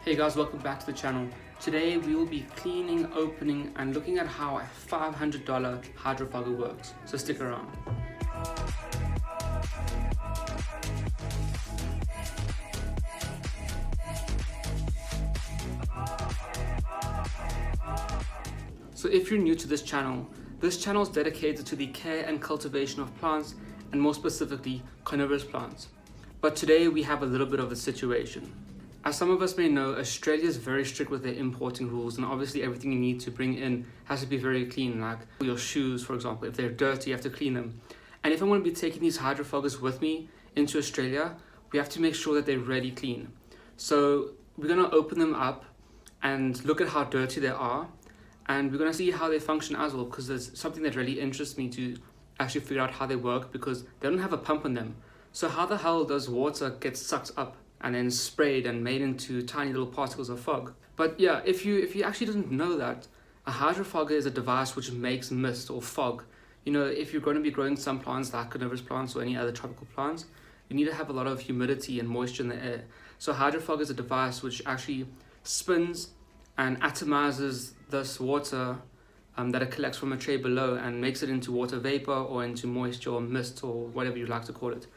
Hey guys, welcome back to the channel. Today we will be cleaning, opening and looking at how a $500 hydrofogger works, so stick around. So if you're new to this channel is dedicated to the care and cultivation of plants, and more specifically carnivorous plants. But today we have a little bit of a situation. As some of us may know, Australia is very strict with their importing rules, and obviously everything you need to bring in has to be very clean, like your shoes, for example. If they're dirty, you have to clean them. And if I'm going to be taking these hydrofoggers with me into Australia, we have to make sure that they're really clean. So we're going to open them up and look at how dirty they are, and we're going to see how they function as well, because there's something that really interests me to actually figure out how they work, because they don't have a pump on them. So how the hell does water get sucked up and then sprayed and made into tiny little particles of fog? But yeah, if you actually didn't know that, a hydrofogger is a device which makes mist or fog. You know, if you're going to be growing some plants like carnivorous plants or any other tropical plants, you need to have a lot of humidity and moisture in the air. So a hydrofogger is a device which actually spins and atomizes this water that it collects from a tray below and makes it into water vapor or into moisture or mist or whatever you like to call it,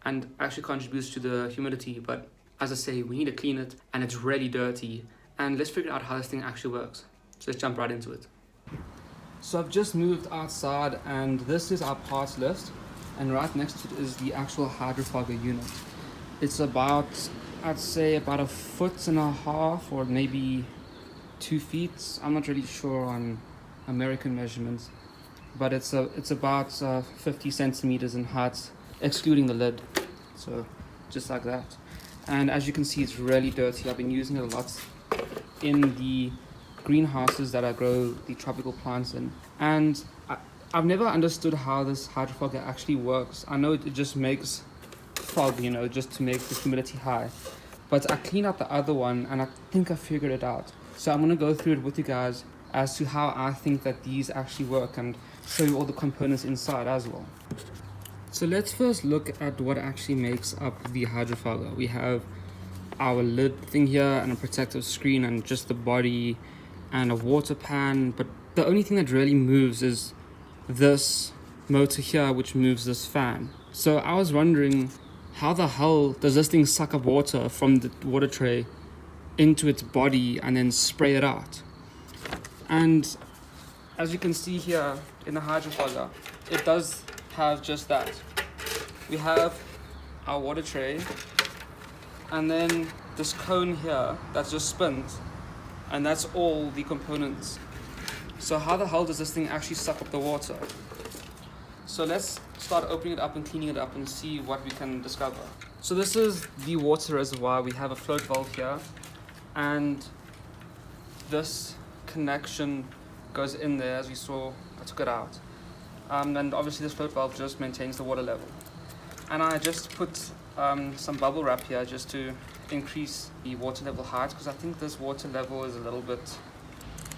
and actually contributes to the humidity. But as I say, we need to clean it, and it's really dirty, and let's figure out how this thing actually works. So let's jump right into it. So I've just moved outside, and this is our parts list, and right next to it is the actual hydrofogger unit. It's about, I'd say about 1.5 feet or maybe 2 feet. I'm not really sure on American measurements, but it's about 50 centimeters in height, excluding the lid. So just like that. And as you can see, it's really dirty. I've been using it a lot in the greenhouses that I grow the tropical plants in, and I've never understood how this hydrofogger actually works. I know it just makes fog, you know, just to make the humidity high, but I cleaned out the other one and I think I figured it out. So I'm going to go through it with you guys as to how I think that these actually work, and show you all the components inside as well. So let's first look at what actually makes up the hydrofogger. We have our lid thing here and a protective screen and just the body and a water pan, but the only thing that really moves is this motor here, which moves this fan. So I was wondering, how the hell does this thing suck up water from the water tray into its body and then spray it out? And as you can see here in the hydrofogger, it does have just that. We have our water tray and then this cone here that just spins, and that's all the components. So how the hell does this thing actually suck up the water? So let's start opening it up and cleaning it up and see what we can discover. So this is the water reservoir. We have a float valve here, and this connection goes in there. As we saw, I took it out, and obviously this float valve just maintains the water level. And I just put some bubble wrap here just to increase the water level height, because I think this water level is a little bit,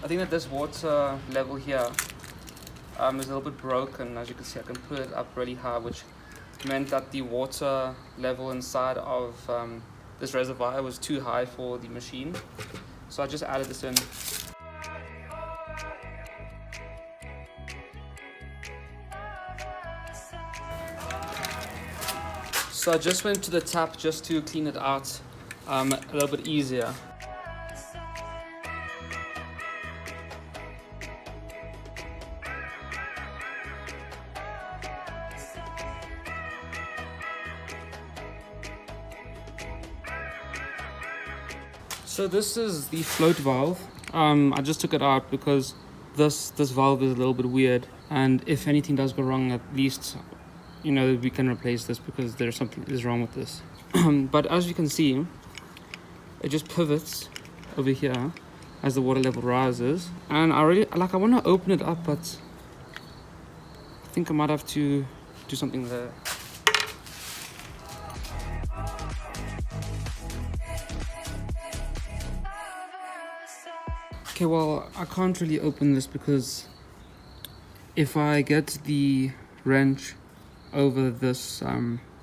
I think that this water level here is a little bit broken. As you can see, I can put it up really high, which meant that the water level inside of this reservoir was too high for the machine. So I just added this in. So I just went to the tap just to clean it out a little bit easier. So this is the float valve. I just took it out because this valve is a little bit weird, and if anything does go wrong, at least, you know, we can replace this because there's something is wrong with this. But as you can see, it just pivots over here as the water level rises, and I want to open it up, but I think I might have to do something there. Okay, well, I can't really open this because if I get the wrench over this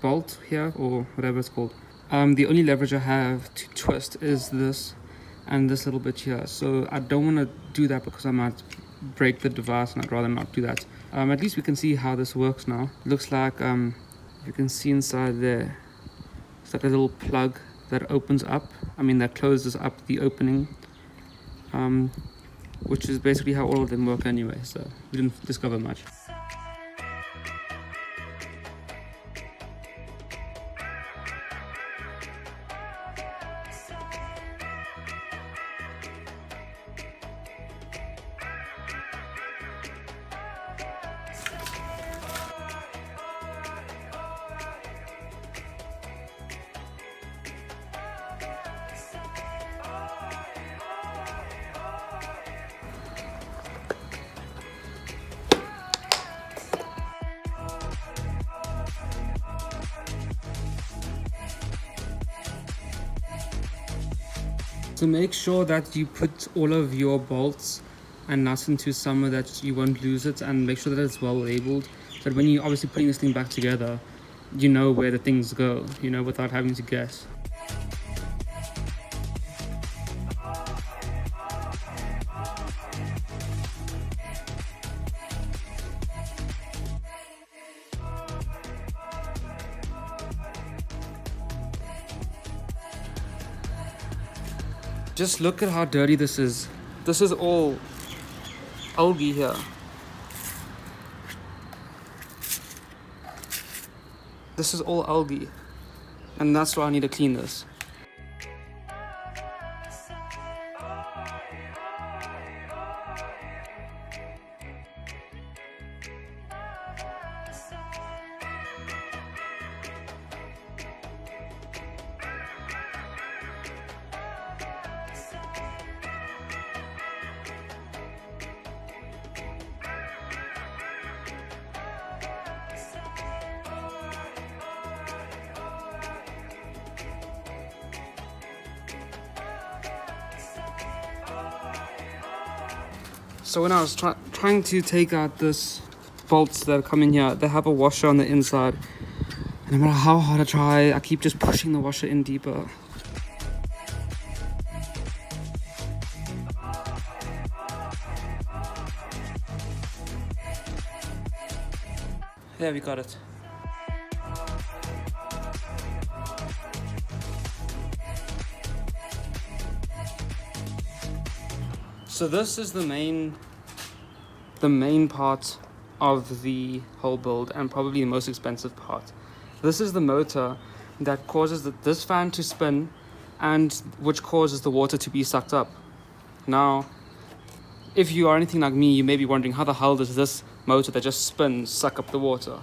bolt here, or whatever it's called, the only leverage I have to twist is this, and this little bit here. So I don't want to do that because I might break the device, and I'd rather not do that. At least we can see how this works now. Looks like you can see inside there, it's like a little plug that opens up, that closes up the opening, which is basically how all of them work anyway, so we didn't discover much. So make sure that you put all of your bolts and nuts into somewhere that you won't lose it, and make sure that it's well labeled, so that when you're obviously putting this thing back together, you know where the things go, without having to guess. Just look at how dirty this is. This is all algae here. This is all algae, and that's why I need to clean this. So when I was trying to take out this bolts that come in here, they have a washer on the inside, and no matter how hard I try, I keep just pushing the washer in deeper. There, we got it. So this is the main part of the whole build, and probably the most expensive part. This is the motor that causes this fan to spin, and which causes the water to be sucked up. Now, if you are anything like me, you may be wondering, how the hell does this motor that just spins suck up the water?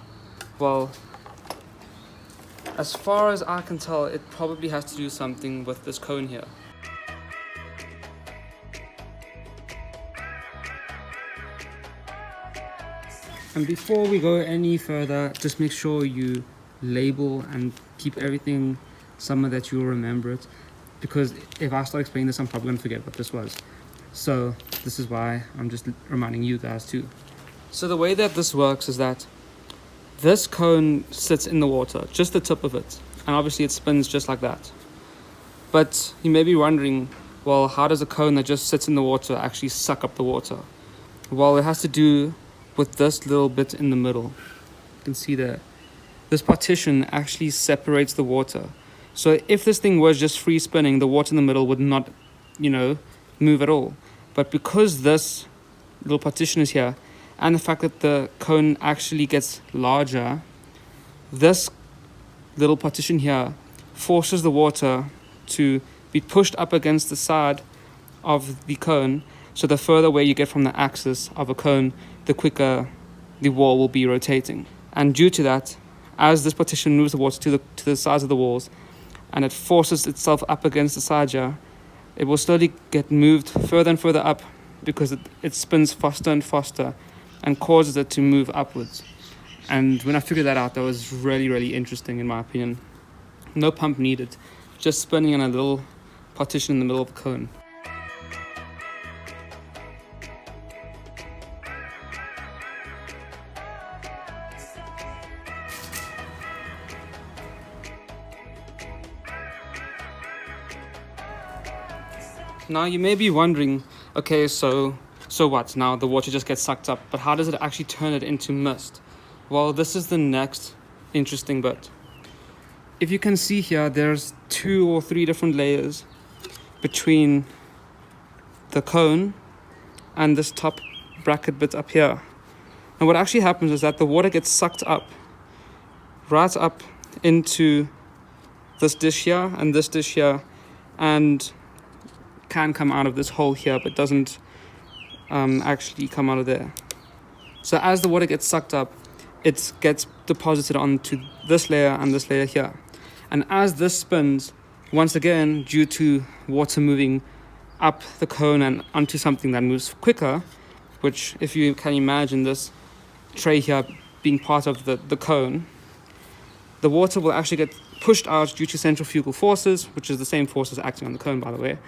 Well, as far as I can tell, it probably has to do something with this cone here. And before we go any further, just make sure you label and keep everything somewhere that you'll remember it, because if I start explaining this, I'm probably going to forget what this was. So this is why I'm just reminding you guys too. So the way that this works is that this cone sits in the water, just the tip of it, and obviously it spins just like that. But you may be wondering, well, how does a cone that just sits in the water actually suck up the water? Well, it has to do with this little bit in the middle. You can see there, this partition actually separates the water. So if this thing was just free spinning, the water in the middle would not, move at all. But because this little partition is here, and the fact that the cone actually gets larger, this little partition here forces the water to be pushed up against the side of the cone. So the further away you get from the axis of a cone, the quicker the wall will be rotating. And due to that, as this partition moves the water to the sides of the walls, and it forces itself up against the side here, it will slowly get moved further and further up, because it spins faster and faster and causes it to move upwards. And when I figured that out, that was really, really interesting in my opinion. No pump needed, just spinning in a little partition in the middle of the cone. Now you may be wondering, okay, so what? Now the water just gets sucked up, but how does it actually turn it into mist? Well, this is the next interesting bit. If you can see here, there's 2 or 3 different layers between the cone and this top bracket bit up here. And what actually happens is that the water gets sucked up, right up into this dish here and this dish here, and can come out of this hole here, but doesn't actually come out of there. So as the water gets sucked up, it gets deposited onto this layer and this layer here. And as this spins, once again, due to water moving up the cone and onto something that moves quicker, which, if you can imagine this tray here being part of the cone, the water will actually get pushed out due to centrifugal forces, which is the same forces acting on the cone, by the way.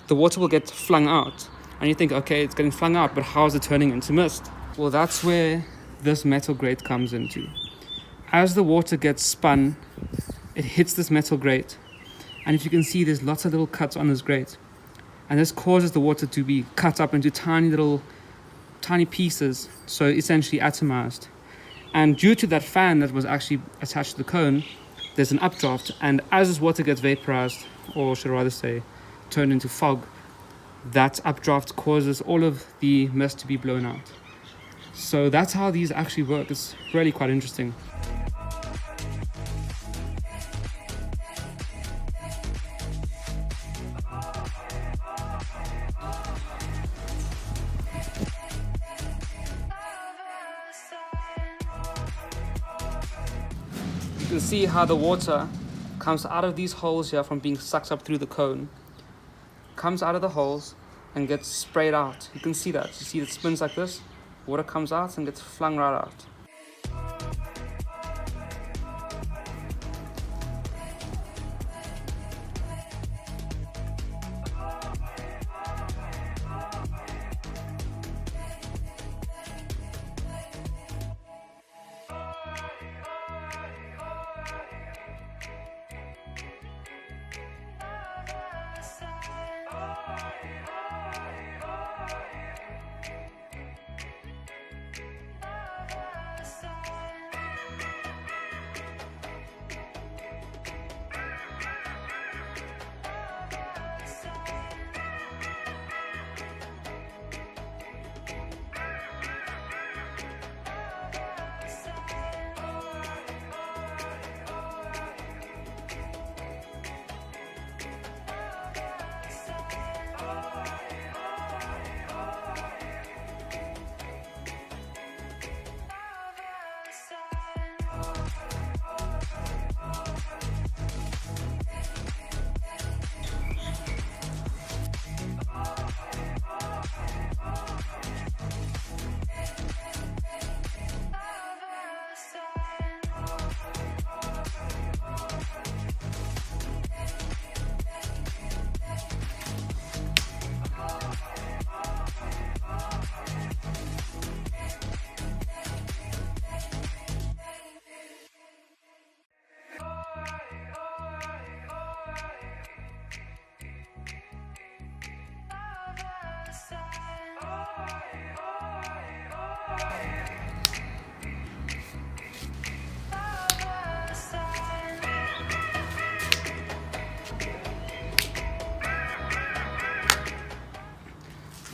The water will get flung out. And you think, okay, it's getting flung out, but how is it turning into mist? Well, that's where this metal grate comes into. As the water gets spun, it hits this metal grate. And if you can see, there's lots of little cuts on this grate. And this causes the water to be cut up into tiny pieces, so essentially atomized. And due to that fan that was actually attached to the cone, there's an updraft. And as this water gets vaporized, or should I rather say, turned into fog, that updraft causes all of the mist to be blown out. So that's how these actually work. It's really quite interesting. You can see how the water comes out of these holes here from being sucked up through the cone, comes out of the holes and gets sprayed out. You can see that. You see it spins like this, water comes out and gets flung right out.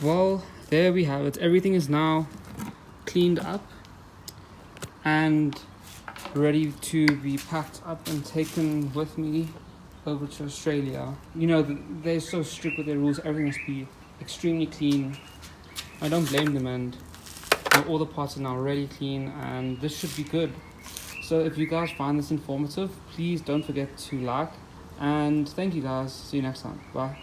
Well, there we have it. Everything is now cleaned up and ready to be packed up and taken with me over to Australia. You know, they're so strict with their rules. Everything must be extremely clean. I don't blame them, and all the parts are now really clean, and this should be good. So if you guys find this informative, please don't forget to like, and thank you guys. See you next time. Bye.